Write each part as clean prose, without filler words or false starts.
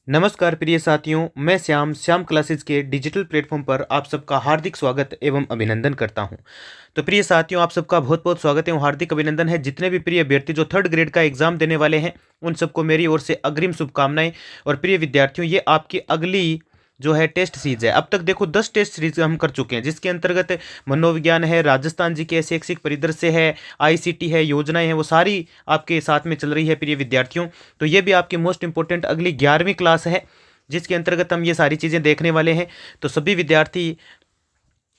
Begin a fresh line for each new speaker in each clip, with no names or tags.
नमस्कार प्रिय साथियों, मैं श्याम क्लासेस के डिजिटल प्लेटफॉर्म पर आप सबका हार्दिक स्वागत एवं अभिनंदन करता हूं। तो प्रिय साथियों, आप सबका बहुत बहुत स्वागत एवं हार्दिक अभिनंदन है। जितने भी प्रिय अभ्यर्थी जो थर्ड ग्रेड का एग्जाम देने वाले हैं, उन सबको मेरी ओर से अग्रिम शुभकामनाएं। और प्रिय विद्यार्थियों, ये आपकी अगली जो है टेस्ट सीरीज है। अब तक देखो 10 टेस्ट सीरीज हम कर चुके हैं, जिसके अंतर्गत मनोविज्ञान है, राजस्थान जी के शैक्षिक परिदृश्य है, आईसीटी है, योजनाएं हैं, वो सारी आपके साथ में चल रही है प्रिय विद्यार्थियों। तो ये भी आपकी मोस्ट इंपॉर्टेंट अगली 11वीं क्लास है, जिसके अंतर्गत हम ये सारी चीज़ें देखने वाले हैं। तो सभी विद्यार्थी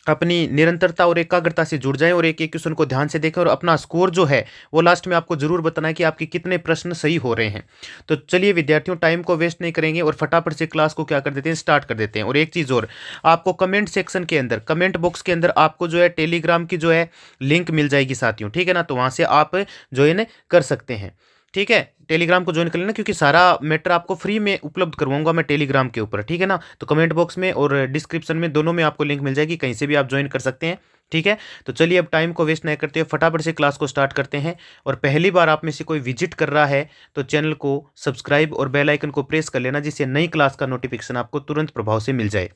अपनी निरंतरता और एकाग्रता से जुड़ जाएं और एक एक क्वेश्चन को ध्यान से देखें और अपना स्कोर जो है वो लास्ट में आपको जरूर बताना है कि आपके कितने प्रश्न सही हो रहे हैं। तो चलिए विद्यार्थियों, टाइम को वेस्ट नहीं करेंगे और फटाफट से क्लास को क्या कर देते हैं, स्टार्ट कर देते हैं। और एक चीज़ और, आपको कमेंट सेक्शन के अंदर, कमेंट बॉक्स के अंदर आपको जो है टेलीग्राम की जो है लिंक मिल जाएगी साथियों, ठीक है ना। तो वहाँ से आप ज्वाइन कर सकते हैं, ठीक है। टेलीग्राम को ज्वाइन कर लेना, क्योंकि सारा मैटर आपको फ्री में उपलब्ध करवाऊंगा मैं टेलीग्राम के ऊपर, ठीक है ना। तो कमेंट बॉक्स में और डिस्क्रिप्शन में दोनों में आपको लिंक मिल जाएगी, कहीं से भी आप ज्वाइन कर सकते हैं, ठीक है। तो चलिए अब टाइम को वेस्ट नहीं करते हुए फटाफट से क्लास को स्टार्ट करते हैं। और पहली बार आप में से कोई विजिट कर रहा है तो चैनल को सब्सक्राइब और बेल आइकन को प्रेस कर लेना, जिससे नई क्लास का नोटिफिकेशन आपको तुरंत प्रभाव से मिल जाए।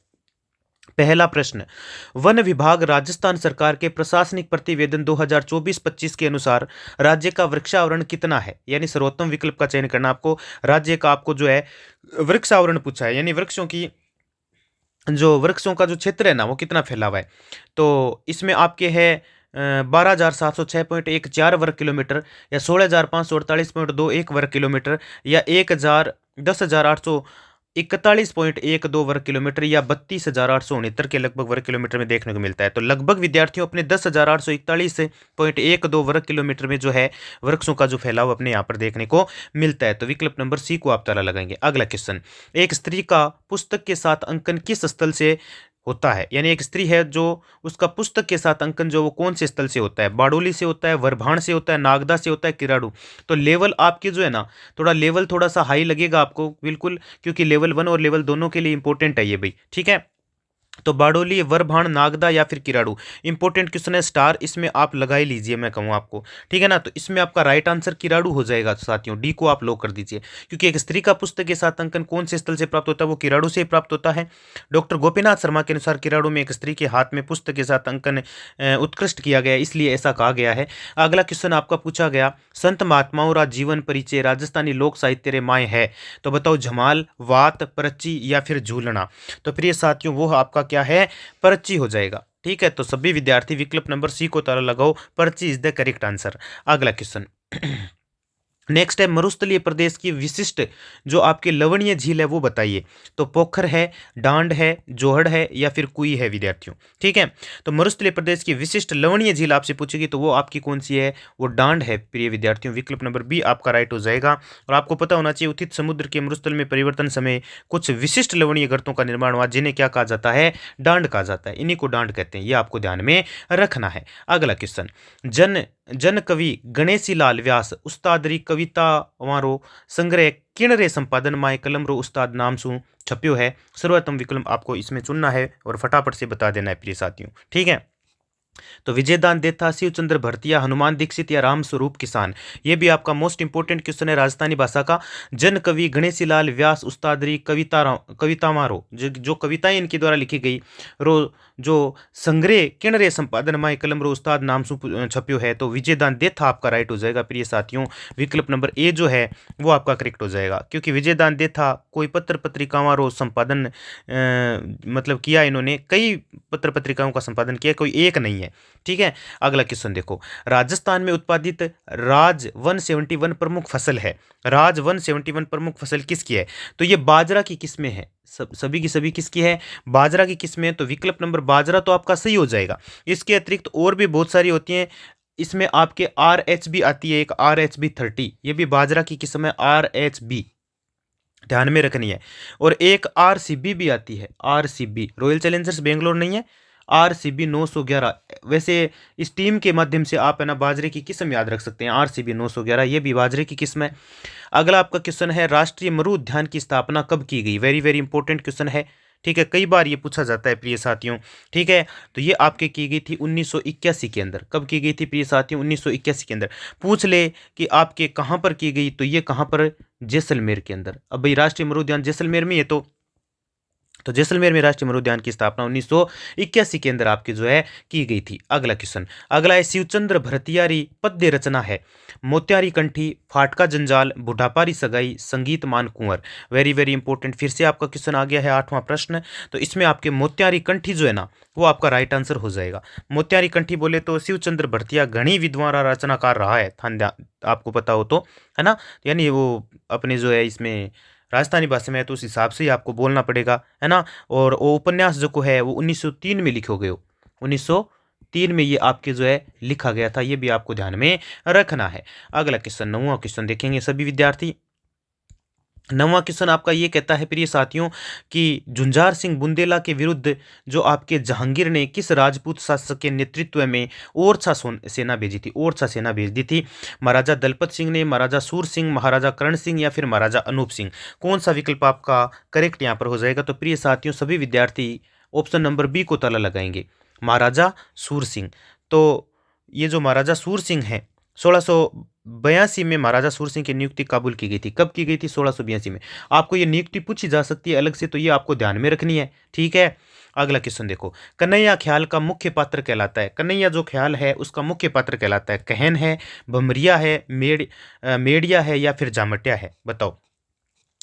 पहला प्रश्न, वन विभाग राजस्थान सरकार के प्रशासनिक प्रतिवेदन 2024-25 के अनुसार राज्य का वृक्षावरण कितना है। यानी सर्वोत्तम विकल्प का चयन करना आपको। राज्य का आपको जो है वृक्षावरण पूछा है, यानी वृक्षों का जो क्षेत्र है ना, वो कितना फैला हुआ है। तो इसमें आपके है 12,706.14 वर्ग किलोमीटर, या 16,548.21 वर्ग किलोमीटर, या 10,841 वर्ग किलोमीटर, या 32,869 के लगभग वर्ग किलोमीटर में देखने को मिलता है। तो लगभग विद्यार्थियों अपने 10,841.12 वर्ग किलोमीटर में जो है वृक्षों का जो फैलाव अपने यहाँ पर देखने को मिलता है। तो विकल्प नंबर सी को आप ताला लगाएंगे। अगला क्वेश्चन, एक स्त्री का पुस्तक के साथ अंकन किस स्थल से होता है। यानी एक स्त्री है, जो उसका पुस्तक के साथ अंकन जो वो कौन से स्थल से होता है। बारडोली से होता है, वरभाण से होता है, नागदा से होता है, किराड़ू। तो लेवल आपके जो है ना, थोड़ा सा हाई लगेगा आपको, बिल्कुल, क्योंकि लेवल 1 और लेवल दोनों के लिए इंपॉर्टेंट है ये भाई, ठीक है। तो बारडोली, वरभाण, नागदा या फिर किराड़ू, इंपॉर्टेंट क्वेश्चन है, स्टार इसमें आप लगा ही लीजिए, मैं कहूँ आपको, ठीक है ना। तो इसमें आपका राइट आंसर किराड़ू हो जाएगा साथियों, डी को आप लॉक कर दीजिए, क्योंकि एक स्त्री का पुस्तक के साथ अंकन कौन से स्थल से प्राप्त होता है, वो किराड़ू से प्राप्त होता है। डॉक्टर गोपीनाथ शर्मा के अनुसार किराड़ू में एक स्त्री के हाथ में पुस्तक के साथ अंकन उत्कृष्ट किया गया, इसलिए ऐसा कहा गया है। अगला क्वेश्चन आपका पूछा गया, संत महात्माओं रा जीवन परिचय राजस्थानी लोक साहित्य रे माए है। तो बताओ, झमाल, वात, परची या फिर झूलना। तो प्रिय साथियों, वो आपका क्या है, पर्ची हो जाएगा, ठीक है। तो सभी विद्यार्थी विकल्प नंबर सी को ताला लगाओ, पर्ची इज द करेक्ट आंसर। अगला क्वेश्चन नेक्स्ट है, मरुस्थलीय प्रदेश की विशिष्ट जो आपकी लवणीय झील है वो बताइए। तो पोखर है, डांड है, जोहड़ है, या फिर कुई है विद्यार्थियों, ठीक है। तो मरुस्थलीय प्रदेश की विशिष्ट लवणीय झील आपसे पूछेगी तो वो आपकी कौन सी है, वो डांड है प्रिय विद्यार्थियों। विकल्प नंबर बी आपका राइट हो जाएगा। और आपको पता होना चाहिए, उचित समुद्र के मरुस्थल में परिवर्तन समय कुछ विशिष्ट लवणीय गर्तों का निर्माण हुआ, जिन्हें क्या कहा जाता है, डांड कहा जाता है। इन्हीं को डांड कहते हैं, ये आपको ध्यान में रखना है। अगला क्वेश्चन, जन कवि गणेशी लाल व्यास उस्तादरी कविता वारो संग्रह किणरे संपादन माए कलम रो उस्ताद नाम सु छप्यो है। सर्वोत्तम विकल्प आपको इसमें चुनना है और फटाफट से बता देना है प्रिय साथियों, ठीक है। तो विजयदान देथा, शिवचंद्र भरतिया, हनुमान दीक्षित या राम स्वरूप किसान, ये भी आपका मोस्ट इंपोर्टेंट क्वेश्चन है राजस्थानी भाषा का। जन कवि गणेशीलाल व्यास उस्तादरी कविता मारो, जो कविताएं इनके द्वारा लिखी गई, रो जो संग्रह किणरे संपादन माए कलम रो उस्ताद नाम सु छप्यो है। तो विजयदान देथा आपका राइट हो जाएगा प्रिय साथियों। विकल्प नंबर ए जो है वो आपका करेक्ट हो जाएगा, क्योंकि विजयदान देथा कोई पत्र पत्रिकाओं रो संपादन मतलब किया, इन्होंने कई पत्र पत्रिकाओं का संपादन किया, कोई एक नहीं है, ठीक है। अगला क्वेश्चन देखो, राजस्थान में उत्पादित राज 171 प्रमुख फसल है। राज 171 प्रमुख फसल किसकी है। तो ये बाजरा की किस्में हैं, सभी की सभी किसकी है, बाजरा की किस्में। तो विकल्प नंबर बाजरा तो आपका सही हो जाएगा। इसके अतिरिक्त और भी बहुत सारी होती हैं, इसमें आपके RH भी आती है, एक RH 30, ये भी बाजरा की किस्म है, RH, ध्यान में रखनी है। और एक RCB भी आती है, RCB रॉयल चैलेंजर्स बेंगलोर नहीं है, RCB 911। वैसे इस टीम के माध्यम से आप है ना बाजरे की किस्म याद रख सकते हैं, RCB 911, ये भी बाजरे की किस्म है। अगला आपका क्वेश्चन है, राष्ट्रीय मरु उद्यान की स्थापना कब की गई। वेरी वेरी इंपॉर्टेंट क्वेश्चन है, ठीक है, कई बार ये पूछा जाता है प्रिय साथियों। ठीक है, तो ये आपके की गई थी 1981 के अंदर। कब की गई थी प्रिय साथियों? 1981 के अंदर। पूछ ले कि आपके कहाँ पर की गई, तो ये कहाँ पर? जैसलमेर के अंदर। अब भाई राष्ट्रीय मरुद्यान जैसलमेर में है, तो जैसलमेर में राष्ट्रीय मरुद्यान की स्थापना 1981 के अंदर आपकी जो है की गई थी। अगला क्वेश्चन, अगला है शिवचंद्र भरतियारी पद्य रचना है मोत्यारी कंठी, फाटका जंजाल, बुढ़ापारी सगाई, संगीत मान कुंवर। वेरी वेरी इंपॉर्टेंट, फिर से आपका क्वेश्चन आ गया है 8वां प्रश्न। तो इसमें आपके मोत्यारी कंठी जो है ना, वो आपका राइट आंसर हो जाएगा। मोत्यारी कंठी बोले तो शिवचंद्र भरतिया घनी विद्वान रचनाकार रहा है, आपको पता हो तो, है ना। यानी वो अपने जो है इसमें राजस्थानी भाषा में है, तो उस हिसाब से ही आपको बोलना पड़ेगा, है ना। और वो उपन्यास जो को है वो 1903 में लिखो गए हो, 1903 में ये आपके जो है लिखा गया था, ये भी आपको ध्यान में रखना है। अगला क्वेश्चन, 9वां क्वेश्चन देखेंगे सभी विद्यार्थी। 9वां क्वेश्चन आपका ये कहता है प्रिय साथियों कि झुंझार सिंह बुंदेला के विरुद्ध जो आपके जहांगीर ने किस राजपूत शासक के नेतृत्व में ओरछा सेना भेजी थी? ओरछा सेना भेज दी थी। महाराजा दलपत सिंह ने, महाराजा सूर सिंह, महाराजा करण सिंह या फिर महाराजा अनूप सिंह? कौन सा विकल्प आपका करेक्ट यहाँ पर हो जाएगा? तो प्रिय साथियों सभी विद्यार्थी ऑप्शन नंबर बी को ताला लगाएंगे, महाराजा सूर सिंह। तो ये जो महाराजा सूर सिंह हैं, 1682 में महाराजा सूर सिंह की नियुक्ति काबुल की गई थी। कब की गई थी? 1682 में। आपको ये नियुक्ति पूछी जा सकती है अलग से, तो ये आपको ध्यान में रखनी है, ठीक है। अगला क्वेश्चन देखो, कन्हैया ख्याल का मुख्य पात्र कहलाता है? कन्हैया जो ख्याल है उसका मुख्य पात्र कहलाता है कहन है, भमरिया है, मेड़िया है या फिर जामटिया है? बताओ।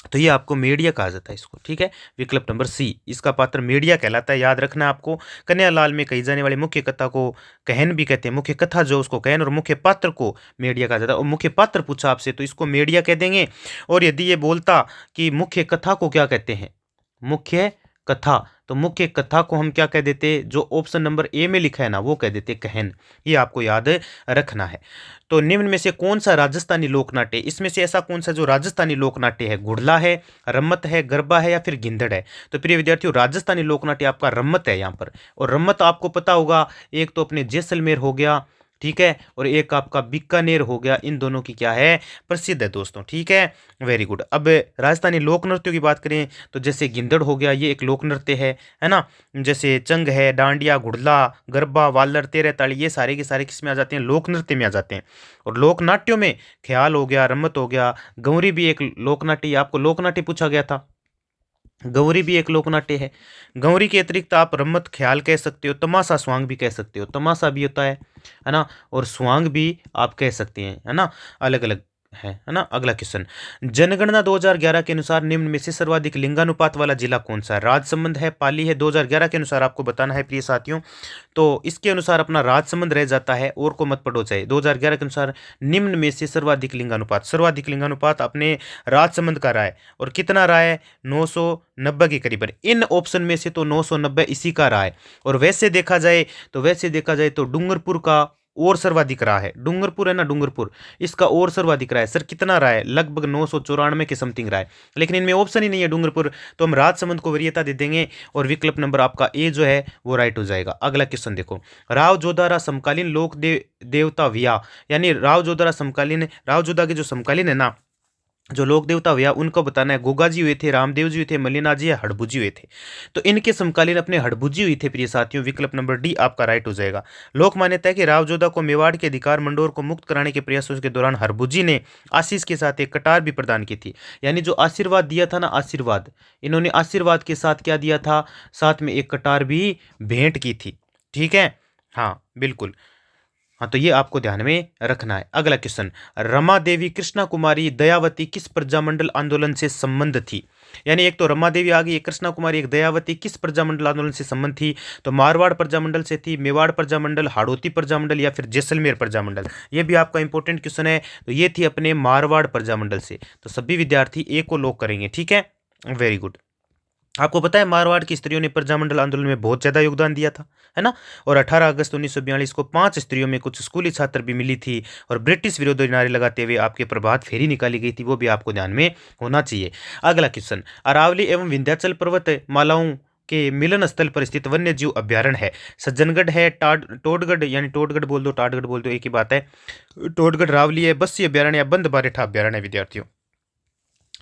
तो ये आपको मेड़िया कहा जाता है इसको, ठीक है। विकल्प नंबर सी, इसका पात्र मेड़िया कहलाता है, याद रखना आपको। कन्हैयालाल में कही जाने वाली मुख्य कथा को कहन भी कहते हैं, मुख्य कथा जो उसको कहन, और मुख्य पात्र को मेड़िया कहा जाता है। और मुख्य पात्र पूछा आपसे तो इसको मेड़िया कह देंगे। और यदि ये बोलता कि मुख्य कथा को क्या कहते हैं, मुख्य कथा, तो मुख्य कथा को हम क्या कह देते? जो ऑप्शन नंबर ए में लिखा है ना, वो कह देते कहन। ये आपको याद रखना है। तो निम्न में से कौन सा राजस्थानी लोकनाट्य, इसमें से ऐसा कौन सा जो राजस्थानी लोकनाट्य है? घुड़ला है, रम्मत है, गरबा है या फिर गिंधड़ है? तो प्रिय विद्यार्थियों राजस्थानी लोकनाट्य आपका रम्मत है यहाँ पर। और रम्मत आपको पता होगा, एक तो अपने जैसलमेर हो गया, ठीक है, और एक आपका बीकानेर हो गया। इन दोनों की क्या है? प्रसिद्ध है दोस्तों, ठीक है। Very good. अब राजस्थानी लोक नृत्यों की बात करें तो जैसे गिंदड़ हो गया, ये एक लोक नृत्य है ना। जैसे चंग है, डांडिया, घुड़ला, गरबा, वालर, तेरह ताली, ये सारे के सारे किस में आ जाते हैं? लोक नृत्य में आ जाते हैं। और लोक नाट्यों में ख्याल हो गया, रम्मत हो गया, गौरी भी एक लोकनाट्य, आपको लोकनाट्य पूछा गया था, गौरी भी एक लोकनाट्य है। गौरी के अतिरिक्त आप रम्मत, ख्याल कह सकते हो, तमाशा, स्वांग भी कह सकते हो, तमाशा भी होता है ना, और स्वांग भी आप कह सकते हैं, है ना, अलग अलग है ना। अगला क्वेश्चन, जनगणना 2011 के अनुसार निम्न में से सर्वाधिक लिंगानुपात वाला जिला कौन सा है? राजसमंद है, पाली है? 2011 के अनुसार आपको बताना है प्रिय साथियों। तो इसके अनुसार अपना राजसमंद रह जाता है, और को मत पढ़ो चाहे। 2011 के अनुसार निम्न में से सर्वाधिक लिंगानुपात अपने राजसमंद का रहा है। और कितना रहा है? 990 के करीब। इन ऑप्शन में से तो 990 इसी का रहा है। और वैसे देखा जाए तो डूंगरपुर का और सर्वाधिक रहा है। डूंगरपुर है ना, डूंगरपुर, इसका और सर्वाधिक रहा है। सर कितना रहा है? लगभग 994 के समथिंग रहा है। लेकिन इनमें ऑप्शन ही नहीं है डूंगरपुर, तो हम राजसमंद को वरीयता दे देंगे, और विकल्प नंबर आपका ए जो है वो राइट हो जाएगा। अगला क्वेश्चन देखो, राव जोधारा समकालीन लोक देवता व्या, यानी राव जोधा के जो समकालीन है ना, जो लोक देवता हुआ उनको बताना है। गोगा जी हुए थे, रामदेव जी हुए थे, मल्लिनाथ जी या हड़बू जी हुए थे? तो इनके समकालीन अपने हड़बू जी हुई थे प्रिय साथियों। विकल्प नंबर डी आपका राइट हो जाएगा। लोक मान्यता है कि राव जोधा को मेवाड़ के अधिकार मंडोर को मुक्त कराने के प्रयासों के दौरान हड़बू जी ने आशीष के साथ एक कटार भी प्रदान की थी। यानी जो आशीर्वाद दिया था ना, आशीर्वाद, इन्होंने आशीर्वाद के साथ क्या दिया था? साथ में एक कटार भी भेंट की थी, ठीक है। हाँ बिल्कुल, हाँ, तो ये आपको ध्यान में रखना है। अगला क्वेश्चन, रमा देवी, कृष्णा कुमारी, दयावती किस प्रजामंडल आंदोलन से संबंध थी? यानी एक तो रमा देवी आ गई, एक कृष्णा कुमारी, एक दयावती, किस प्रजामंडल आंदोलन से संबंध थी? तो मारवाड़ प्रजामंडल से थी, मेवाड़ प्रजामंडल, हाड़ौती प्रजामंडल या फिर जैसलमेर प्रजामंडल? ये भी आपका इंपॉर्टेंट क्वेश्चन है। तो ये थी अपने मारवाड़ प्रजामंडल से। तो सभी विद्यार्थी ए को लॉक करेंगे, ठीक है। Very good. आपको पता है मारवाड़ की स्त्रियों ने प्रजामंडल आंदोलन में बहुत ज़्यादा योगदान दिया था, है ना। और 18 अगस्त 1942 को 5 स्त्रियों में कुछ स्कूली छात्र भी मिली थी, और ब्रिटिश विरोधी नारे लगाते हुए आपके प्रभात फेरी निकाली गई थी, वो भी आपको ध्यान में होना चाहिए। अगला क्वेश्चन, अरावली एवं विंध्याचल पर्वत मालाओं के मिलन स्थल पर स्थित वन्य जीव अभ्यारण्य है? सज्जनगढ़ है, टोडगढ़, यानी टोडगढ़ बोल दो, टाटगढ़ बोल दो, एक ही बात है। टोडगढ़ रावली है, बस्सी अभ्यारण्य या बंद बारेठा अभ्यारण्य है विद्यार्थियों?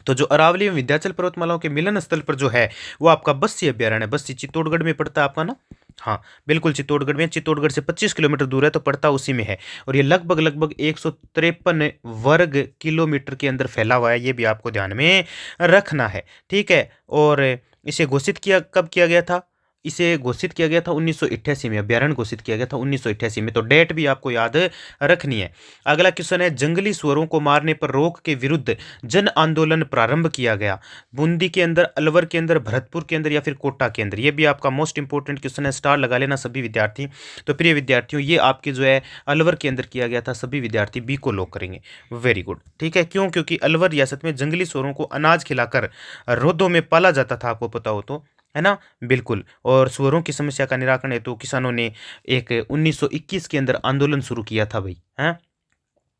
तो जो अरावली एवं विंध्याचल पर्वतमालाओं के मिलन स्थल पर जो है वो आपका बस्सी अभ्यारण्य है। बस्सी चित्तौड़गढ़ में पड़ता है आपका ना। हाँ बिल्कुल, चित्तौड़गढ़ में। चित्तौड़गढ़ से 25 किलोमीटर दूर है तो पड़ता उसी में है। और ये लगभग लगभग 153 वर्ग किलोमीटर के अंदर फैला हुआ है, ये भी आपको ध्यान में रखना है। ठीक है। और इसे घोषित किया कब किया गया था? इसे घोषित किया गया था 1988 में, अभ्यारण्य घोषित किया गया था 1988 में। तो डेट भी आपको याद रखनी है। अगला क्वेश्चन है, जंगली सुअरों को मारने पर रोक के विरुद्ध जन आंदोलन प्रारंभ किया गया। बूंदी के अंदर, अलवर के अंदर, भरतपुर के अंदर या फिर कोटा के अंदर? ये भी आपका मोस्ट इंपोर्टेंट क्वेश्चन है, स्टार लगा लेना सभी विद्यार्थी। तो प्रिय विद्यार्थियों, ये आपके जो है अलवर के अंदर किया गया था। सभी विद्यार्थी बी को लॉक करेंगे। Very good. ठीक है। क्यों? क्योंकि अलवर रियासत में जंगली सुअरों को अनाज खिलाकर रोधों में पाला जाता था, आपको पता हो तो, है ना। बिल्कुल। और सुअरों की समस्या का निराकरण हेतु किसानों ने एक 1921 के अंदर आंदोलन शुरू किया था भाई, हैं।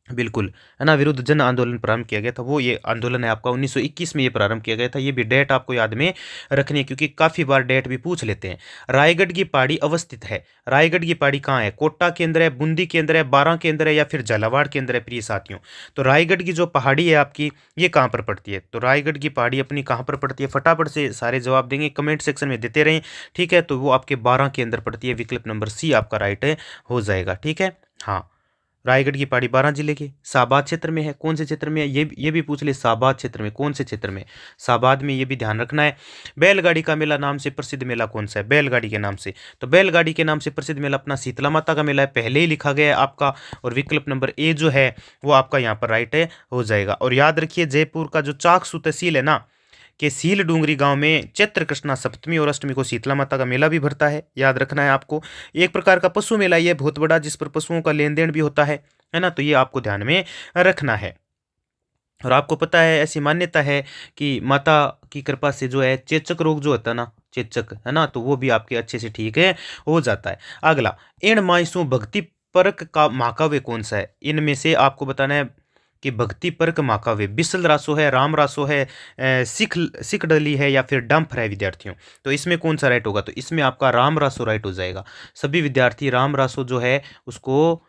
बिल्कुल, है ना। विरुद्ध जन आंदोलन प्रारंभ किया गया था, वो ये आंदोलन है आपका 1921 में ये प्रारंभ किया गया था। ये भी डेट आपको याद में रखनी है क्योंकि काफ़ी बार डेट भी पूछ लेते हैं। रायगढ़ की पहाड़ी अवस्थित है। रायगढ़ की पहाड़ी कहाँ है? कोटा के अंदर है, बूंदी के अंदर है, बारां के अंदर है या फिर झालावाड़ के अंदर है प्रिय साथियों? तो रायगढ़ की जो पहाड़ी है आपकी, ये कहाँ पर पड़ती है? तो रायगढ़ की पहाड़ी अपनी कहाँ पर पड़ती है? फटाफट से सारे जवाब देंगे, कमेंट सेक्शन में देते रहें। ठीक है। तो वो आपके बारां के अंदर पड़ती है। विकल्प नंबर सी आपका राइट हो जाएगा। ठीक है। हाँ, रायगढ़ की पहाड़ी 12 जिले के साबाद क्षेत्र में है। कौन से क्षेत्र में है? ये भी पूछ ले, साबाद क्षेत्र में। कौन से क्षेत्र में? साबाद में। ये भी ध्यान रखना है। बैलगाड़ी का मेला नाम से प्रसिद्ध मेला कौन सा है? बैलगाड़ी के नाम से, तो बैलगाड़ी के नाम से प्रसिद्ध मेला अपना शीतला माता का मेला है, पहले ही लिखा गया है आपका। और विकल्प नंबर ए जो है वो आपका यहाँ पर राइट हो जाएगा। और याद रखिए, जयपुर का जो चाकसू तहसील है ना, कि सील डूंगरी गांव में चैत्र कृष्णा सप्तमी और अष्टमी को शीतला माता का मेला भी भरता है, याद रखना है आपको। एक प्रकार का पशु मेला ये बहुत बड़ा, जिस पर पशुओं का लेन देन भी होता है ना। तो ये आपको ध्यान में रखना है। और आपको पता है, ऐसी मान्यता है कि माता की कृपा से जो है चेचक रोग जो होता है ना, चेचक, है ना, तो वो भी आपके अच्छे से ठीक है हो जाता है। अगला, इन मायसों भक्ति परक का महाकाव्य कौन सा है? इनमें से आपको बताना है कि भक्ति परक महाकाव्य बिसल रासो है, राम रासो है, सिख डली है या फिर डंफर है विद्यार्थियों? तो इसमें कौन सा राइट होगा? तो इसमें आपका राम रासो राइट हो जाएगा। सभी विद्यार्थी राम रासो जो है उसको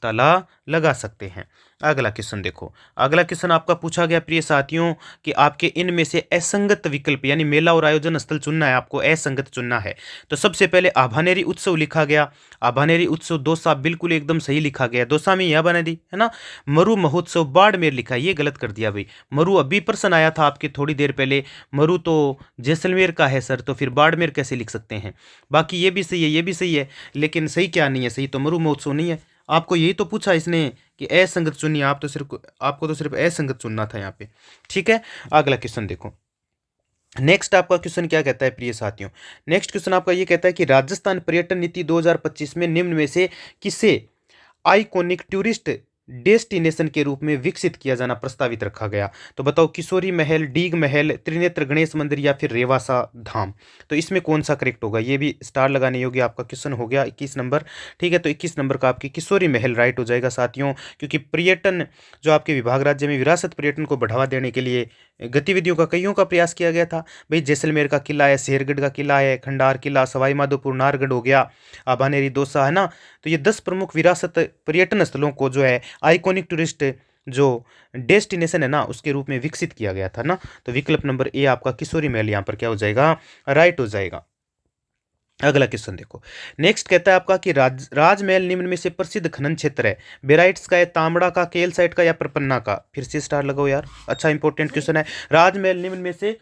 ताला लगा सकते हैं। अगला क्वेश्चन देखो। अगला क्वेश्चन आपका पूछा गया प्रिय साथियों कि आपके इनमें से असंगत विकल्प, यानी मेला और आयोजन स्थल चुनना है आपको, असंगत चुनना है। तो सबसे पहले आभानेरी उत्सव लिखा गया। आभानेरी उत्सव दौसा, बिल्कुल एकदम सही लिखा गया। दौसा में यह बना दी, है ना। मरु महोत्सव बाड़मेर लिखा है, ये गलत कर दिया भाई। मरु अभी प्रश्न आया था आपके थोड़ी देर पहले, मरु तो जैसलमेर का है सर, तो फिर बाड़मेर कैसे लिख सकते हैं? बाकी ये भी सही है, ये भी सही है, लेकिन सही क्या नहीं है? सही तो मरु महोत्सव नहीं है। आपको यही तो पूछा इसने कि असंगत चुनिए, आपको तो सिर्फ असंगत चुनना था यहाँ पे। ठीक है। अगला क्वेश्चन देखो। नेक्स्ट आपका क्वेश्चन क्या कहता है प्रिय साथियों? नेक्स्ट क्वेश्चन आपका ये कहता है कि राजस्थान पर्यटन नीति 2025 में निम्न में से किसे आइकॉनिक टूरिस्ट डेस्टिनेशन के रूप में विकसित किया जाना प्रस्तावित रखा गया? तो बताओ, किशोरी महल, डीग महल, त्रिनेत्र गणेश मंदिर या फिर रेवासा धाम? तो इसमें कौन सा करेक्ट होगा? ये भी स्टार लगाने योग्य आपका क्वेश्चन हो गया, 21 नंबर। ठीक है। तो 21 नंबर का आपकी किशोरी महल राइट हो जाएगा साथियों, क्योंकि पर्यटन जो आपके विभाग राज्य में विरासत पर्यटन को बढ़ावा देने के लिए गतिविधियों का कईयों का प्रयास किया गया था भाई। जैसलमेर का किला है, शेरगढ़ का किला है, खंडार किला, सवाई माधोपुर नाहरगढ़ हो गया, आभानेरी दौसा, है ना। तो ये 10 प्रमुख विरासत पर्यटन स्थलों को जो है आइकॉनिक टूरिस्ट जो डेस्टिनेशन है ना उसके रूप में विकसित किया गया था ना। तो विकल्प नंबर ए आपका किशोरी महल यहाँ पर क्या हो जाएगा? राइट हो जाएगा। अगला क्वेश्चन देखो। नेक्स्ट कहता है आपका कि राजमहल निम्न में से प्रसिद्ध खनन क्षेत्र है। बेराइट्स का है, तांबड़ा का, केलसाइट का या परपन्ना का? फिर से स्टार लगाओ यार, अच्छा इंपॉर्टेंट क्वेश्चन है। राजमहल निम्न में से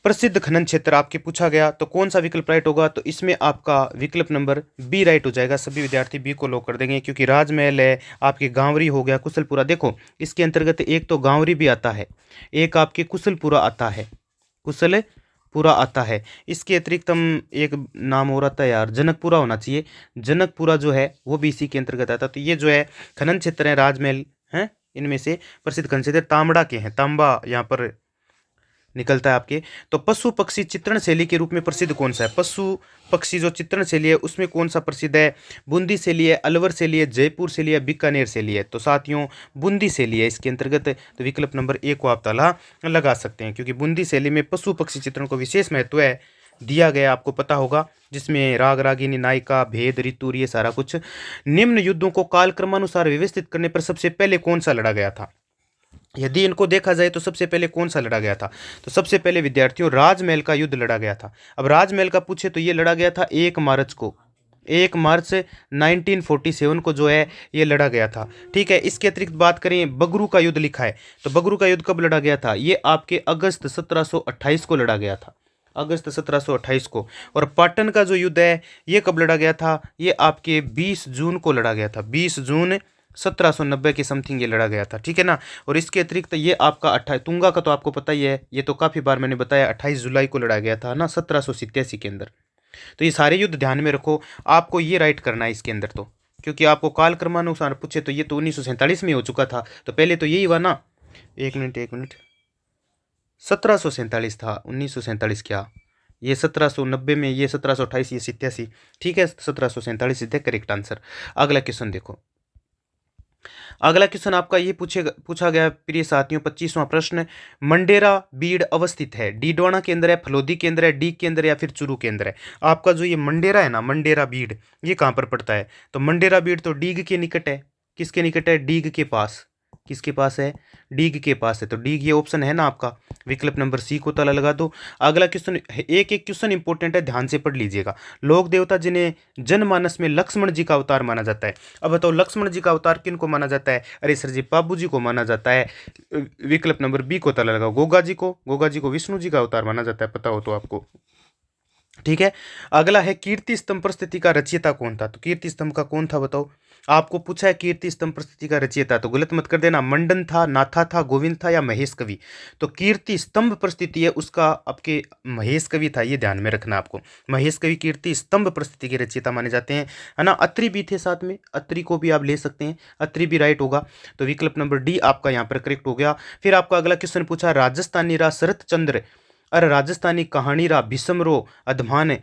प्रसिद्ध खनन क्षेत्र आपके पूछा गया, तो कौन सा विकल्प राइट होगा? तो इसमें आपका विकल्प नंबर बी राइट हो जाएगा। सभी विद्यार्थी बी को लॉक कर देंगे, क्योंकि राजमहल है, आपके गांवरी हो गया, कुशलपुरा। देखो इसके अंतर्गत एक तो गांवरी भी आता है, एक आपके कुशलपुरा आता है, कुशलपुरा आता है। इसके अतिरिक्त हम एक नाम और आता है यार, जनकपुरा होना चाहिए। जनकपुरा जो है वो भी इसी के अंतर्गत आता है। तो ये जो है खनन क्षेत्र है राजमहल हैं, इनमें से प्रसिद्ध खनन क्षेत्र तांबड़ा के हैं, तांबा यहाँ पर निकलता है आपके। तो पशु पक्षी चित्रण शैली के रूप में प्रसिद्ध कौन सा है? पशु पक्षी जो चित्रण शैली है उसमें कौन सा प्रसिद्ध है? बूंदी शैली है, अलवर शैली है, जयपुर शैली है, बीकानेर शैली है? तो साथियों बूंदी शैली है इसके अंतर्गत। तो विकल्प नंबर ए को आप ताला लगा सकते हैं, क्योंकि बूंदी शैली में पशु पक्षी चित्रण को विशेष महत्व है दिया गया, आपको पता होगा, जिसमें राग रागिनी, नायिका, भेद, ऋतु, ये सारा कुछ। निम्न युद्धों को कालक्रमानुसार व्यवस्थित करने पर सबसे पहले कौन सा लड़ा गया था? यदि इनको देखा जाए तो सबसे पहले कौन सा लड़ा गया था, तो सबसे पहले विद्यार्थियों राजमहल का युद्ध लड़ा गया था। अब राजमहल का पूछे तो ये लड़ा गया था 1 मार्च को, 1 मार्च 1947 को जो है ये लड़ा गया था। ठीक है, इसके अतिरिक्त बात करें बगरू का युद्ध लिखा है, तो बगरू का युद्ध कब लड़ा गया था, ये आपके अगस्त 1728 को लड़ा गया था, अगस्त 1728 को। और पाटन का जो युद्ध है ये कब लड़ा गया था, ये आपके 20 जून को लड़ा गया था, 20 जून 1790 के समथिंग ये लड़ा गया था। ठीक है ना। और इसके अतिरिक्त ये आपका 28 तुंगा का तो आपको पता ही है, ये तो काफ़ी बार मैंने बताया, 28 जुलाई को लड़ा गया था ना 1787 के अंदर। तो ये सारे युद्ध ध्यान में रखो, आपको ये राइट करना है इसके अंदर, तो क्योंकि आपको काल क्रमानुसार पूछे तो ये तो 1947 में हो चुका था, तो पहले तो यही हुआ ना। एक मिनट एक मिनट, 1747 था, 1947 क्या, ये 1790 में, ये 1728, ये 87। ठीक है, 1747 सीधे करेक्ट आंसर। अगला क्वेश्चन देखो, अगला क्वेश्चन आपका ये पूछा गया प्रिय साथियों, 25वां प्रश्न, मंडेरा बीड़ अवस्थित है, डीडवाना के अंदर है, फलोदी के अंदर है, डीग के अंदर है, या फिर चुरू के अंदर है। आपका जो ये मंडेरा है ना, मंडेरा बीड़, ये कहाँ पर पड़ता है, तो मंडेरा बीड़ तो डीग के निकट है, किसके निकट है, डीग के पास, किसके पास है, डीग के पास है, तो डीग ये ऑप्शन है ना आपका, विकल्प नंबर सी को ताला लगा दो। अगला क्वेश्चन, एक एक क्वेश्चन इंपॉर्टेंट है, ध्यान से पढ़ लीजिएगा। लोक देवता जिन्हें जनमानस में लक्ष्मण जी का अवतार माना जाता है, अब बताओ लक्ष्मण जी का अवतार किन को माना जाता है, अरे सर जी बाबू जी को माना जाता है, विकल्प नंबर बी को ताला लगाओ, गोगा जी को, गोगा जी को विष्णु जी का अवतार माना जाता है, पता हो तो आपको। ठीक है, अगला है कीर्ति स्तंभ प्रस्तुति का रचयिता कौन था, तो कीर्ति स्तंभ का कौन था बताओ, आपको पूछा है कीर्ति स्तंभ प्रस्तुति का रचयिता, तो गलत मत कर देना, मंडन था, नाथा था, गोविंद था, या महेश कवि। तो कीर्ति स्तंभ प्रस्तुति है उसका आपके महेश कवि था, ये ध्यान में रखना आपको, महेश कवि कीर्ति स्तंभ प्रस्तुति के रचयिता माने जाते हैं, है ना। अत्रि भी थे साथ में, अत्रि को भी आप ले सकते हैं, अत्रि भी राइट होगा, तो विकल्प नंबर डी आपका यहाँ पर करेक्ट हो गया। फिर आपका अगला क्वेश्चन पूछा, राजस्थानी रा शरत चंद्र, अरे राजस्थानी कहानी रा भीष्म रो अधमान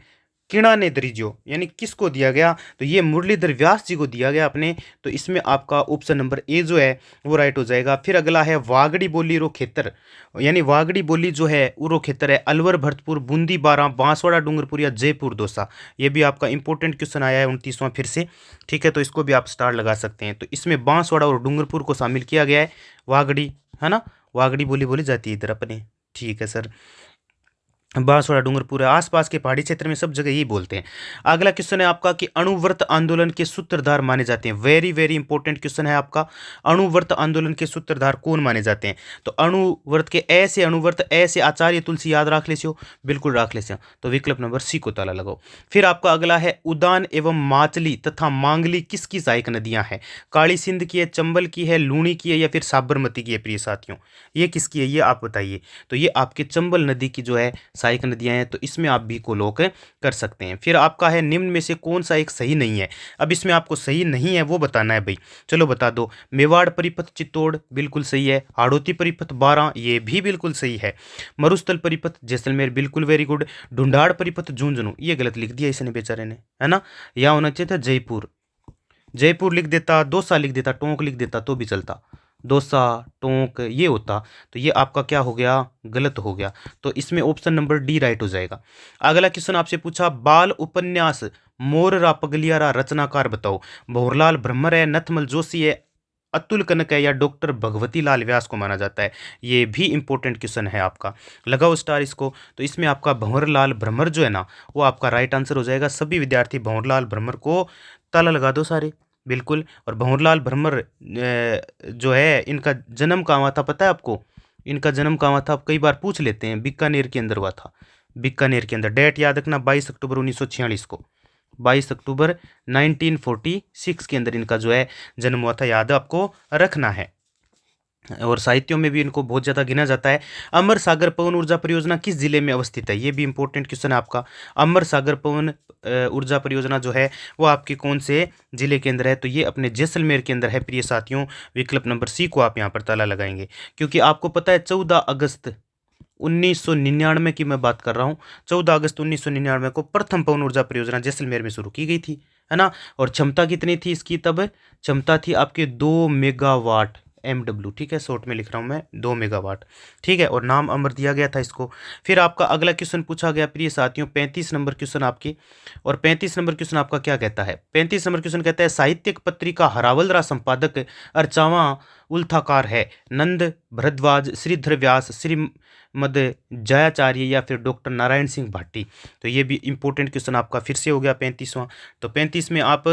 किणा ने दरिजो, यानी किसको दिया गया, तो ये मुरलीधर व्यास जी को दिया गया अपने, तो इसमें आपका ऑप्शन नंबर ए जो है वो राइट हो जाएगा। फिर अगला है वागड़ी बोली रो खेतर, यानी वागड़ी बोली जो है वो रो खेतर है अलवर भरतपुर बूंदी बारा बांसवाड़ा डूंगरपुर या जयपुर दौसा, ये भी आपका इंपॉर्टेंट क्वेश्चन आया है 29वां फिर से। ठीक है, तो इसको भी आप स्टार लगा सकते हैं, तो इसमें बांसवाड़ा और डूंगरपुर को शामिल किया गया है, वागड़ी, है ना, वागड़ी बोली बोली जाती है इधर अपने। ठीक है सर, बांसवाड़ा डूंगरपुर आसपास के पहाड़ी क्षेत्र में सब जगह यही बोलते हैं। अगला क्वेश्चन है आपका कि अणुव्रत आंदोलन के सूत्रधार माने जाते हैं, वेरी वेरी इंपॉर्टेंट क्वेश्चन है आपका, अणुव्रत आंदोलन के सूत्रधार कौन माने जाते हैं, तो अणुव्रत के ऐसे अणुव्रत ऐसे आचार्य तुलसी, याद रख लेसियो, बिल्कुल रख लेसियो, तो विकल्प नंबर सी को ताला लगाओ। फिर आपका अगला है उदान एवं माचली तथा मांगली किसकी सहायक नदियां हैं, काली सिंध की है, चंबल की है, लूणी की है, या फिर साबरमती की है प्रिय साथियों, ये किसकी है ये आप बताइए, तो ये आपके चंबल नदी की जो है सहायक नदियां हैं, तो इसमें आप भी को लोक कर सकते हैं। फिर आपका है निम्न में से कौन सा एक सही नहीं है, अब इसमें आपको सही नहीं है वो बताना है भाई, चलो बता दो। मेवाड़ परिपथ चित्तौड़ बिल्कुल सही है, हाड़ौती परिपथ बारां ये भी बिल्कुल सही है, मरुस्थल परिपथ जैसलमेर बिल्कुल वेरी गुड, ढूंढाड़ परिपथ झुंझुनू ये गलत लिख दिया इसने बेचारे ने, है ना, या होना चाहिए था जयपुर, जयपुर लिख देता, दौसा लिख देता, टोंक लिख देता तो भी चलता, दौसा टोंक ये होता, तो ये आपका क्या हो गया, गलत हो गया, तो इसमें ऑप्शन नंबर डी राइट हो जाएगा। अगला क्वेश्चन आपसे पूछा, बाल उपन्यास मोररा पगलियारा रचनाकार बताओ, भंवरलाल ब्रह्मर है, नथमल जोशी है, अतुल कनक है, या डॉक्टर भगवती लाल व्यास को माना जाता है, ये भी इंपॉर्टेंट क्वेश्चन है आपका, लगाओ स्टार इसको। तो इसमें आपका भंवरलाल ब्रह्मर जो है ना वो आपका राइट आंसर हो जाएगा, सभी विद्यार्थी भंवरलाल ब्रह्मर को ताला लगा दो सारे, बिल्कुल। और भंवरलाल ब्रह्मर जो है इनका जन्म कहाँ हुआ था पता है आपको, इनका जन्म कहाँ हुआ था, आप कई बार पूछ लेते हैं, बीकानेर के अंदर हुआ था, बीकानेर के अंदर, डेट याद रखना 22 अक्टूबर 1946 को, 22 अक्टूबर 1946 के अंदर इनका जो है जन्म हुआ था, याद आपको रखना है। और साहित्यों में भी इनको बहुत ज़्यादा गिना जाता है। अमर सागर पवन ऊर्जा परियोजना किस जिले में अवस्थित है, ये भी इंपॉर्टेंट क्वेश्चन है आपका, अमर सागर पवन ऊर्जा परियोजना जो है वो आपके कौन से जिले के अंदर है, तो ये अपने जैसलमेर के अंदर है प्रिय साथियों, विकल्प नंबर सी को आप यहाँ पर ताला लगाएंगे, क्योंकि आपको पता है 14 अगस्त 1999 की मैं बात कर रहा हूँ, 14 अगस्त 1999 को प्रथम पवन ऊर्जा परियोजना जैसलमेर में शुरू की गई थी, है ना। और क्षमता कितनी थी इसकी तब, क्षमता थी आपके 2 मेगावाट, MW, ठीक है, शॉर्ट में लिख रहा हूँ मैं 2 मेगावाट, ठीक है, और नाम अमर दिया गया था इसको। फिर आपका अगला क्वेश्चन पूछा गया प्रिय साथियों, 35 नंबर क्वेश्चन आपकी, और 35 नंबर क्वेश्चन आपका क्या कहता है? 35 नंबर क्वेश्चन कहता है साहित्यिक पत्रिका हरावलरा संपादक अर्चावा उल्थाकार है, नंद भरद्वाज, श्रीधर व्यास, श्रीमद जयाचार्य या फिर डॉक्टर नारायण सिंह भाटी। तो ये भी इंपॉर्टेंट क्वेश्चन आपका फिर से हो गया 35वां। तो 35 में आप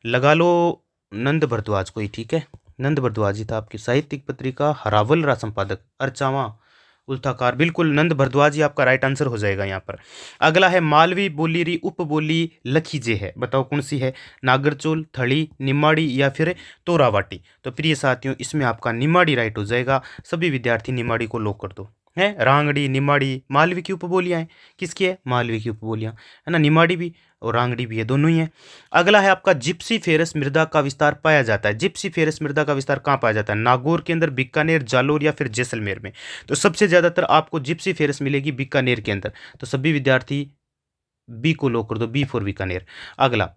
लगा लो नंद भरद्वाज को ही, ठीक है, नंद भरद्वाज ही था आपकी साहित्यिक पत्रिका हरावलरा संपादक, अर्चावा उल्थाकार, बिल्कुल नंद भरद्वाज ही आपका राइट आंसर हो जाएगा यहाँ पर। अगला है मालवी बोलीरी उपबोली लखीजे है, बताओ कौन सी है? नागरचोल, थड़ी, निमाड़ी या फिर तोरावाटी। तो प्रिय साथियों इसमें आपका निमाड़ी राइट हो जाएगा। सभी विद्यार्थी निमाड़ी को लॉक कर दो। है रांगड़ी, निमाड़ी मालवी की उपबोलियां हैं। किसकी है? मालवी की उपबोलियां, है ना, निमाड़ी भी और रांगड़ी भी है, दोनों ही है। अगला है आपका जिप्सी फेरस मृदा का विस्तार पाया जाता है। जिप्सी फेरस मृदा का विस्तार कहाँ पाया जाता है? नागौर के अंदर, बीकानेर, जालोर या फिर जैसलमेर में। तो सबसे ज्यादातर आपको जिप्सी फेरस मिलेगी बीकानेर के अंदर। तो सभी विद्यार्थी बी को लॉक कर दो, बी फॉर बीकानेर। अगला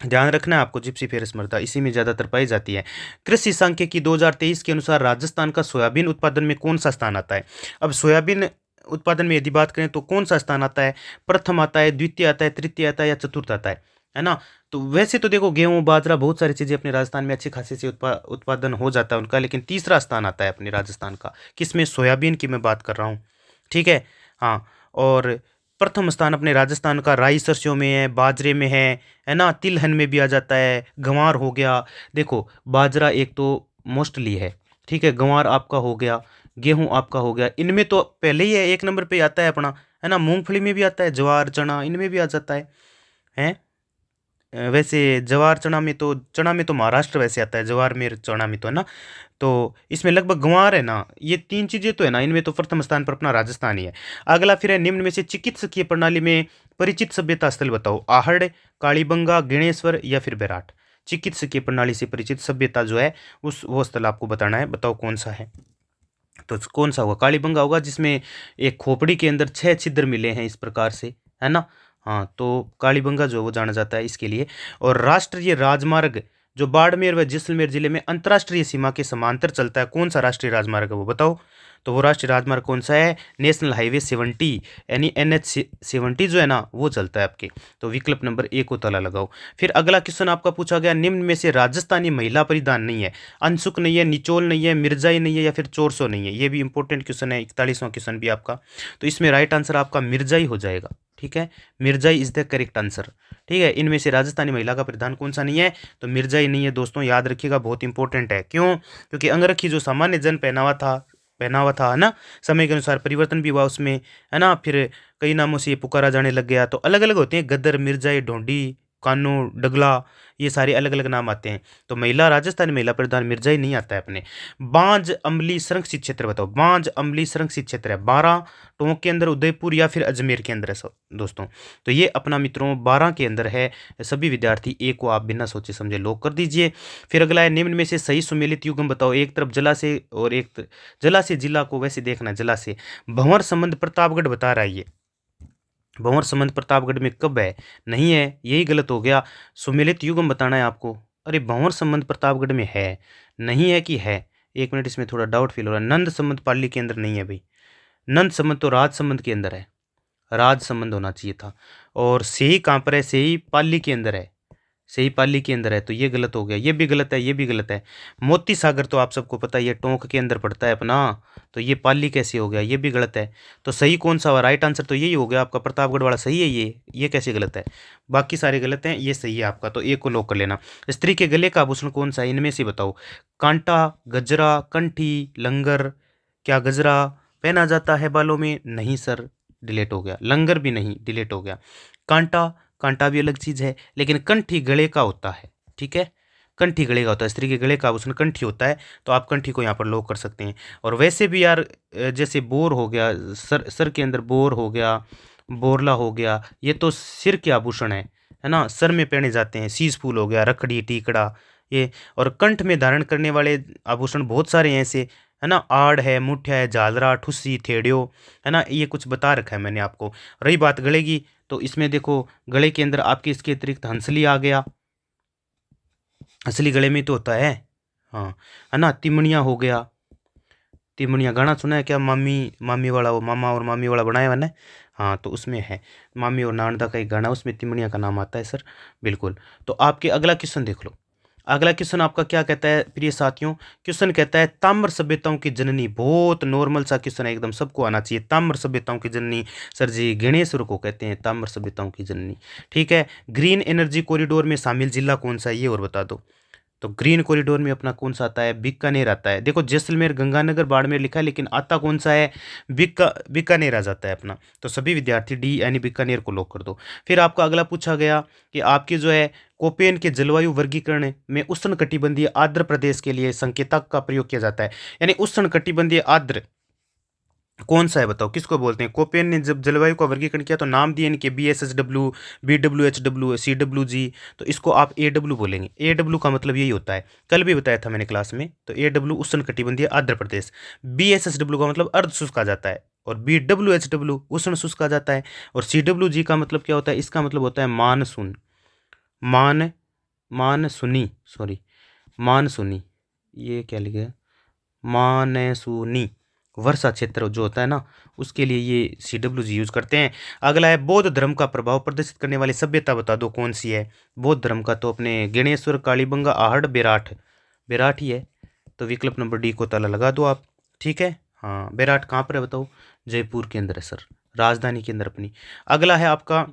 ध्यान रखना है आपको, जिप्सी फेरस मृदा इसी में ज्यादातर पाई जाती है। कृषि सांख्यिकी 2023 के अनुसार राजस्थान का सोयाबीन उत्पादन में कौन सा स्थान आता है? अब सोयाबीन उत्पादन में यदि बात करें तो कौन सा स्थान आता है? प्रथम आता है, द्वितीय आता है, तृतीय आता है या चतुर्थ आता है ना? तो वैसे तो देखो गेहूं, बाजरा, बहुत सारी चीजें अपने राजस्थान में अच्छे खासे से उत्पादन हो जाता है उनका, लेकिन तीसरा स्थान आता है अपने राजस्थान का। किसमें? सोयाबीन की मैं बात कर रहा हूँ, ठीक है। हाँ, और प्रथम स्थान अपने राजस्थान का राई सरसों में है, बाजरे में है ना, तिलहन में भी आ जाता है, गंवार हो गया। देखो बाजरा एक तो मोस्टली है, ठीक है, गंवार आपका हो गया, गेहूं आपका हो गया, इनमें तो पहले ही है, एक नंबर पे आता है अपना, है ना। मूंगफली में भी आता है, ज्वार, चना, इनमें भी आ जाता है। वैसे जवार चना में तो महाराष्ट्र वैसे आता है, जवार में, चना में तो, है ना। तो इसमें लगभग गंवार है ना, ये तीन चीजें तो है ना, इनमें तो प्रथम स्थान पर अपना राजस्थान ही है। अगला फिर है निम्न में से चिकित्सकीय प्रणाली में परिचित सभ्यता स्थल बताओ। आहड़, कालीबंगा, गिणेश्वर या फिर बेराट। चिकित्सकीय प्रणाली से परिचित सभ्यता जो है उस वो स्थल आपको बताना है, बताओ कौन सा है। तो कौन सा होगा? कालीबंगा होगा, जिसमें एक खोपड़ी के अंदर 6 छिद्र मिले हैं इस प्रकार से, है ना। हाँ, तो कालीबंगा जो वो जाना जाता है इसके लिए। और राष्ट्रीय राजमार्ग जो बाड़मेर व जैसलमेर जिले में अंतर्राष्ट्रीय सीमा के समांतर चलता है, कौन सा राष्ट्रीय राजमार्ग है वो बताओ। तो वो राष्ट्रीय राजमार्ग कौन सा है? नेशनल हाईवे 70 यानी NH 70 जो है ना वो चलता है आपके। तो विकल्प नंबर ए को ताला लगाओ। फिर अगला क्वेश्चन आपका पूछा गया, निम्न में से राजस्थानी महिला परिधान नहीं है। अनसुक नहीं है, निचोल नहीं है, मिर्जाई नहीं है या फिर चोरसो नहीं है। ये भी इंपॉर्टेंट क्वेश्चन है, 41वां क्वेश्चन भी आपका। तो इसमें राइट आंसर आपका मिर्जाई हो जाएगा, ठीक है। मिर्जाई इज द करेक्ट आंसर, ठीक है। इनमें से राजस्थानी महिला का परिधान कौन सा नहीं है? तो मिर्जाई नहीं है दोस्तों, याद रखिएगा, बहुत इंपॉर्टेंट है। क्यों? क्योंकि अंगरखी जो सामान्य जन पहनावा था, है ना, समय के अनुसार परिवर्तन भी हुआ उसमें, है ना। फिर कई नामों से ये पुकारा जाने लग गया, तो अलग अलग होते हैं, गदर, मिर्जाई, ढोंडी, कानू, डगला, ये सारे अलग अलग नाम आते हैं। तो महिला राजस्थानी महिला प्रधान मिर्जाई नहीं आता है अपने। बांज अम्बली संरक्षित क्षेत्र बताओ। बांज अम्बली संरक्षित क्षेत्र है 12 टोंक के अंदर, उदयपुर या फिर अजमेर के अंदर है दोस्तों। तो ये अपना मित्रों 12 के अंदर है। सभी विद्यार्थी ए को आप बिना सोचे समझे लॉक कर दीजिए। फिर अगला है निम्न में से सही सुमेलित युग्म बताओ। एक तरफ जला से और एक जला से जिला को वैसे देखना, जला से भंवर संबंध प्रतापगढ़ बता रहा है ये। भंवर संबंध प्रतापगढ़ में कब है? नहीं है, यही गलत हो गया। सुमेलित युग्म बताना है आपको। अरे भंवर संबंध प्रतापगढ़ में है, नहीं है कि है? एक मिनट, इसमें थोड़ा डाउट फील हो रहा है। नंद संबंध पाली के अंदर नहीं है भाई, नंद संबंध तो राज संबंध के अंदर है, राज संबंध होना चाहिए था। और सेही कहाँ पर है? सेही पाली के अंदर है, सही पाली के अंदर है, तो ये गलत हो गया। ये भी गलत है, ये भी गलत है। मोती सागर तो आप सबको पता है ये टोंक के अंदर पड़ता है अपना, तो ये पाली कैसे हो गया? ये भी गलत है। तो सही कौन सा हुआ? राइट आंसर तो यही हो गया आपका, प्रतापगढ़ वाला सही है ये कैसे गलत है? बाकी सारे गलत हैं, ये सही है आपका, तो एक को लॉक कर लेना। स्त्री के गले का आभूषण कौन सा है? इनमें से बताओ। कांटा, गजरा, कंठी, लंगर। क्या गजरा पहना जाता है बालों में? नहीं सर, डिलीट हो गया। लंगर भी नहीं, डिलीट हो गया। कांटा, कांटा भी अलग चीज है, लेकिन कंठी गले का होता है, ठीक है। कंठी गले का होता है, स्त्री के गले का आभूषण कंठी होता है, तो आप कंठी को यहाँ पर लॉक कर सकते हैं। और वैसे भी यार जैसे बोर हो गया, सर के अंदर बोर हो गया, बोरला हो गया, ये तो सिर के आभूषण है ना, सर में पहने जाते हैं। शीश फूल हो गया, रखड़ी, टीकड़ा, ये। और कंठ में धारण करने वाले आभूषण बहुत सारे हैं ऐसे, है ना। आड़ है, मुठ्ठा है, झालरा, ठुस्सी, थेड़ियो, है ना, ये कुछ बता रखा है मैंने आपको। रही बात गले की, तो इसमें देखो गले के अंदर आपके इसके अतिरिक्त हंसली आ गया। हंसली गले में तो होता है, हाँ, है ना। तिमणिया हो गया, तिमणिया गाना सुना है क्या? मामी मामी वाला, वो मामा और मामी वाला बनाया मैंने। हाँ, तो उसमें है मामी और नानदा का एक गाना, उसमें तिमणिया का नाम आता है सर। बिल्कुल। तो आपके अगला क्वेश्चन देख लो। अगला क्वेश्चन आपका क्या कहता है प्रिय साथियों? क्वेश्चन कहता है ताम्र सभ्यताओं की जननी। बहुत नॉर्मल सा क्वेश्चन है, एकदम सबको आना चाहिए। ताम्र सभ्यताओं की जननी सर जी गणेश्वर को कहते हैं ताम्र सभ्यताओं की जननी। ठीक है। ग्रीन एनर्जी कॉरिडोर में शामिल जिला कौन सा है, ये और बता दो। तो ग्रीन कॉरिडोर में अपना कौन सा आता है? बीकानेर आता है। देखो जैसलमेर, गंगानगर, बाड़मेर लिखा है, लेकिन आता कौन सा है? बीकानेर आ जाता है अपना। तो सभी विद्यार्थी डी यानी बीकानेर को लॉक कर दो। फिर आपका अगला पूछा गया कि आपकी जो है कोपेन के जलवायु वर्गीकरण में उष्णकटिबंधीय आर्द्र प्रदेश के लिए संकेतक का प्रयोग किया जाता है। यानी उष्णकटिबंधीय आर्द्र कौन सा है बताओ, किसको बोलते हैं? कोपेन ने जब जलवायु का वर्गीकरण किया तो नाम दिए इनके BSHW, BWHW, CWG। तो इसको आप AW बोलेंगे। AW का मतलब यही होता है, कल भी बताया था मैंने क्लास में। तो AW उष्णकटिबंधीय आर्द्र प्रदेश। BSHW का मतलब अर्ध शुष्क आ जाता है, और BWHW उष्ण शुष्क आ जाता है। और CWG का मतलब क्या होता है? इसका मतलब होता है मानसून। मान मानसूनी, सॉरी, मानसूनी। ये क्या लिखा? मानसूनी वर्षा क्षेत्र जो होता है ना, उसके लिए ये CWG यूज करते हैं। अगला है बौद्ध धर्म का प्रभाव प्रदर्शित करने वाली सभ्यता बता दो कौन सी है? बौद्ध धर्म का तो अपने गणेश्वर, कालीबंगा, आहड़, बेराठ। बेराठ ही है। तो विकल्प नंबर डी को ताला लगा दो आप। ठीक है। हाँ, बेराठ कहाँ पर है बताओ? जयपुर के अंदर है सर, राजधानी के अंदर अपनी। अगला है आपका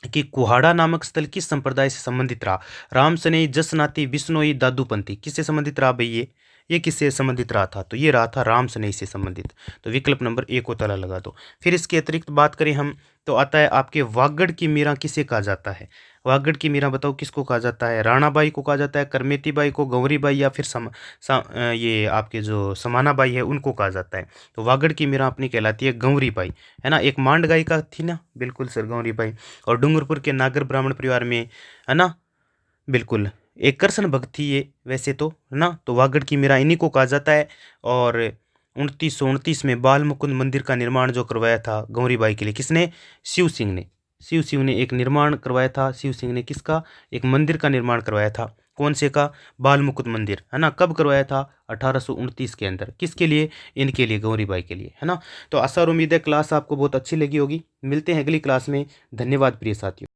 कि कुहाड़ा नामक स्थल किस संप्रदाय से संबंधित रहा? राम सनेई, जसनाती, बिश्नोई, दादूपंथी। किससे संबंधित रहा भाई ये किससे संबंधित रहा था? तो ये रहा था राम सनेई से संबंधित। तो विकल्प नंबर ए को ताला लगा दो। फिर इसके अतिरिक्त बात करें हम, तो आता है आपके वागड़ की मीरा किसे कहा जाता है? वागड़ की मीरा बताओ किसको कहा जाता है? राणाबाई को कहा जाता है, करमेती बाई को, गौरी बाई, या फिर ये आपके जो समाना बाई है उनको कहा जाता है? तो वागड़ की मीरा अपनी कहलाती है गौरी बाई, है ना। एक मांड गायिका थी ना, बिल्कुल सर, गौरी बाई। और डूंगरपुर के नागर ब्राह्मण परिवार में, है ना, बिल्कुल एक कृष्ण भक्त थी ये वैसे तो, है ना। तो वागड़ की मीरा इन्हीं को कहा जाता है। और 2929 में बाल मुकुंद मंदिर का निर्माण जो करवाया था गौरीबाई के लिए, किसने? शिव सिंह ने। शिव सिंह ने एक निर्माण करवाया था। शिव सिंह ने किसका? एक मंदिर का निर्माण करवाया था। कौन से का? बाल मुकुंद मंदिर, है ना। कब करवाया था? 1829 के अंदर। किसके लिए? इनके लिए, गौरीबाई के लिए, है ना। तो आशा और उम्मीद है क्लास आपको बहुत अच्छी लगी होगी। मिलते हैं अगली क्लास में। धन्यवाद प्रिय साथियों।